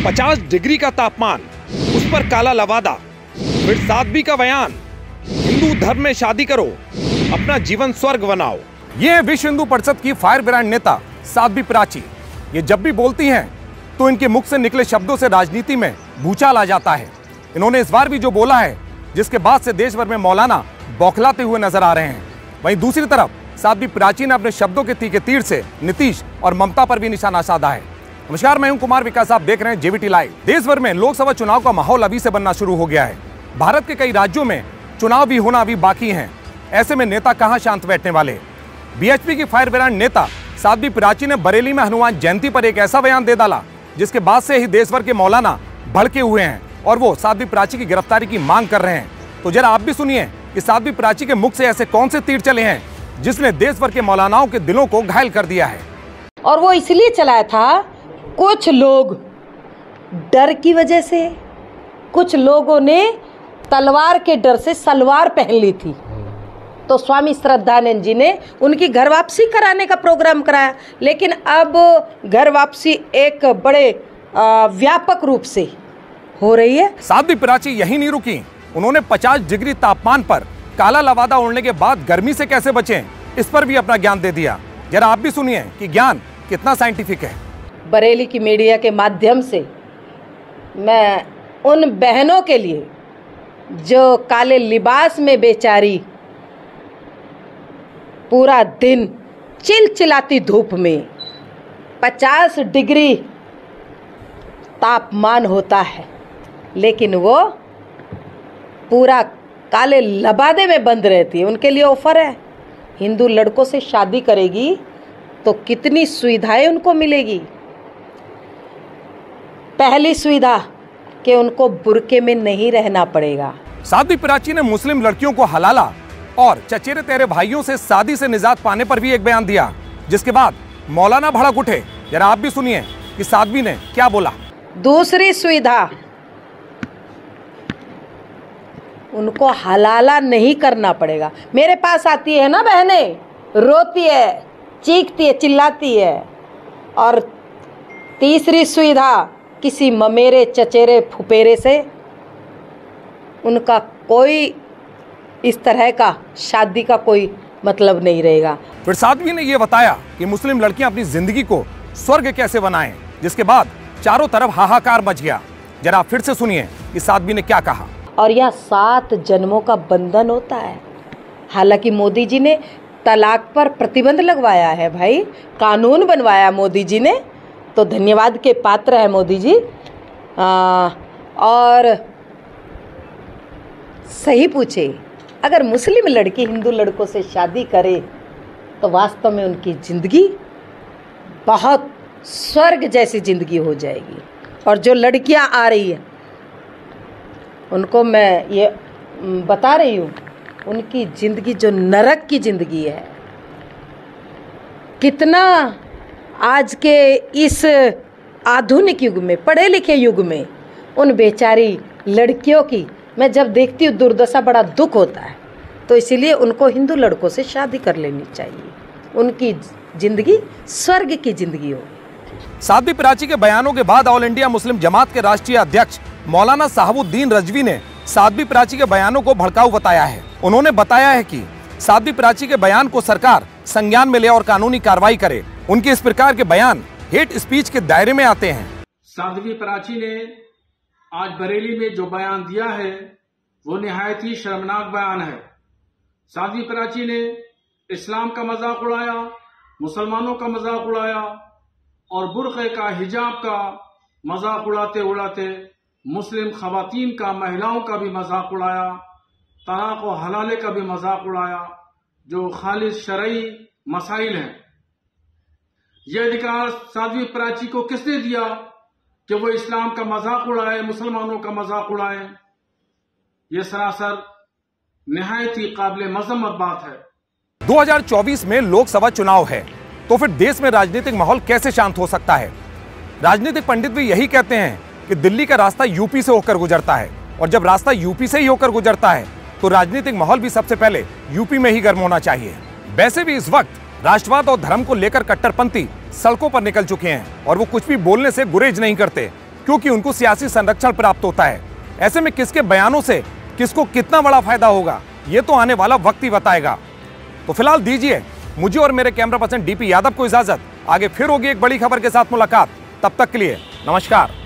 50 degree का तापमान, उस पर काला लवादा, फिर साध्वी का बयान, हिंदू धर्म में शादी करो, अपना जीवन स्वर्ग बनाओ। ये है विश्व हिंदू परिषद की फायर ब्रांड नेता साध्वी प्राची। ये जब भी बोलती हैं तो इनके मुख से निकले शब्दों से राजनीति में भूचाल आ जाता है। इन्होंने इस बार भी जो बोला है, जिसके बाद से देश भर में मौलाना बौखलाते हुए नजर आ रहे हैं। वहीं दूसरी तरफ साध्वी प्राची ने अपने शब्दों के तीखे तीर से नीतीश और ममता पर भी निशाना साधा है। नमस्कार, मैं हूं कुमार विकास, आप देख रहे हैं जेवीटी लाइव। देश भर में लोकसभा चुनाव का माहौल अभी से बनना शुरू हो गया है। भारत के कई राज्यों में चुनाव भी होना अभी बाकी हैं। ऐसे में नेता कहां शांत बैठने वाले। बीएचपी की फायर ब्रांड नेता साध्वी प्राची ने बरेली में हनुमान जयंती पर एक ऐसा बयान दे डाला जिसके बाद से ही देश भर के मौलाना भड़के हुए हैं और वो साध्वी प्राची की गिरफ्तारी की मांग कर रहे हैं। तो जरा आप भी सुनिए कि साध्वी प्राची के मुख से ऐसे कौन से तीर चले हैं जिसने देश भर के मौलानाओं के दिलों को घायल कर दिया है। और वो इसलिए चलाया था, कुछ लोग डर की वजह से, कुछ लोगों ने तलवार के डर से सलवार पहन ली थी, तो स्वामी श्रद्धानंद जी ने उनकी घर वापसी कराने का प्रोग्राम कराया। लेकिन अब घर वापसी एक बड़े व्यापक रूप से हो रही है। साध्वी प्राची यही नहीं रुकी, उन्होंने 50 डिग्री तापमान पर काला लवादा ओढ़ने के बाद गर्मी से कैसे बचें, इस पर भी अपना ज्ञान दे दिया। जरा आप भी सुनिए कि ज्ञान कितना साइंटिफिक है। बरेली की मीडिया के माध्यम से मैं उन बहनों के लिए जो काले लिबास में बेचारी पूरा दिन चिलचिलाती धूप में 50 डिग्री तापमान होता है, लेकिन वो पूरा काले लबादे में बंद रहती है, उनके लिए ऑफर है। हिंदू लड़कों से शादी करेगी तो कितनी सुविधाएं उनको मिलेगी। पहली सुविधा कि उनको बुर्के में नहीं रहना पड़ेगा। साध्वी प्राची ने मुस्लिम लड़कियों को हलाला और चचेरे तेरे भाइयों से शादी से निजात पाने पर भी एक बयान दिया, जिसके बाद मौलाना भड़क उठे। जरा आप भी सुनिए कि साध्वी ने क्या बोला। दूसरी सुविधा, उनको हलाला नहीं करना पड़ेगा। मेरे पास आती है ना बहनें, रोती है, चीखती है, चिल्लाती है। और तीसरी सुविधा, किसी ममेरे चचेरे फुपेरे से उनका कोई इस तरह का शादी का कोई मतलब नहीं रहेगा। फिर साध्वी ने यह बताया कि मुस्लिम लड़कियां अपनी जिंदगी को स्वर्ग कैसे बनाएं, जिसके बाद चारों तरफ हाहाकार मच गया। जरा फिर से सुनिए कि साध्वी ने क्या कहा। और यह 7 जन्मों का बंधन होता है। हालांकि मोदी जी ने तलाक पर प्रतिबंध लगवाया है, भाई कानून बनवाया मोदी जी ने, तो धन्यवाद के पात्र है मोदी जी। और सही पूछे, अगर मुस्लिम लड़की हिंदू लड़कों से शादी करे तो वास्तव में उनकी जिंदगी बहुत स्वर्ग जैसी जिंदगी हो जाएगी। और जो लड़कियां आ रही है उनको मैं ये बता रही हूँ, उनकी जिंदगी जो नरक की जिंदगी है, कितना आज के इस आधुनिक युग में, पढ़े लिखे युग में, उन बेचारी लड़कियों की मैं जब देखती हूँ दुर्दशा, बड़ा दुख होता है। तो इसीलिए उनको हिंदू लड़कों से शादी कर लेनी चाहिए, उनकी जिंदगी स्वर्ग की जिंदगी हो। साध्वी प्राची के बयानों के बाद ऑल इंडिया मुस्लिम जमात के राष्ट्रीय अध्यक्ष मौलाना साहबुद्दीन रजवी ने साध्वी प्राची के बयानों को भड़काऊ बताया है। उन्होंने बताया है कि साध्वी प्राची के बयान को सरकार संज्ञान में ले और कानूनी कार्रवाई करे। उनके इस प्रकार के बयान हेट स्पीच के दायरे में आते हैं। साध्वी प्राची ने आज बरेली में जो बयान दिया है वो निहायत ही शर्मनाक बयान है। साध्वी प्राची ने इस्लाम का मजाक उड़ाया, मुसलमानों का मजाक उड़ाया और बुर्क़े का, हिजाब का मजाक उड़ाते उड़ाते मुस्लिम खवातीन का, महिलाओं का भी मजाक उड़ाया, तलाक और हलाले का भी मजाक उड़ाया, जो खालिस शरई मसाइल हैं। यह अधिकार साध्वी प्राची को किसने दिया कि वो इस्लाम का मजाक उड़ाए, मुसलमानों का मजाक उड़ाए? यह सरासर निहायत ही काबिल मजम्मत बात है। 2024 में लोकसभा चुनाव है, तो फिर देश में राजनीतिक माहौल कैसे शांत हो सकता है। राजनीतिक पंडित भी यही कहते हैं कि दिल्ली का रास्ता यूपी से होकर गुजरता है, और जब रास्ता यूपी से ही होकर गुजरता है तो राजनीतिक माहौल भी सबसे पहले यूपी में ही गर्म होना चाहिए। वैसे भी इस वक्त राष्ट्रवाद और धर्म को लेकर कट्टरपंथी सड़कों पर निकल चुके हैं और वो कुछ भी बोलने से गुरेज नहीं करते। क्योंकि उनको सियासी संरक्षण प्राप्त होता है। ऐसे में किसके बयानों से किसको कितना बड़ा फायदा होगा, यह तो आने वाला वक्त ही बताएगा। तो फिलहाल दीजिए मुझे और मेरे कैमरा पर्सन डीपी यादव को इजाजत। आगे फिर होगी एक बड़ी खबर के साथ मुलाकात। तब तक के लिए नमस्कार।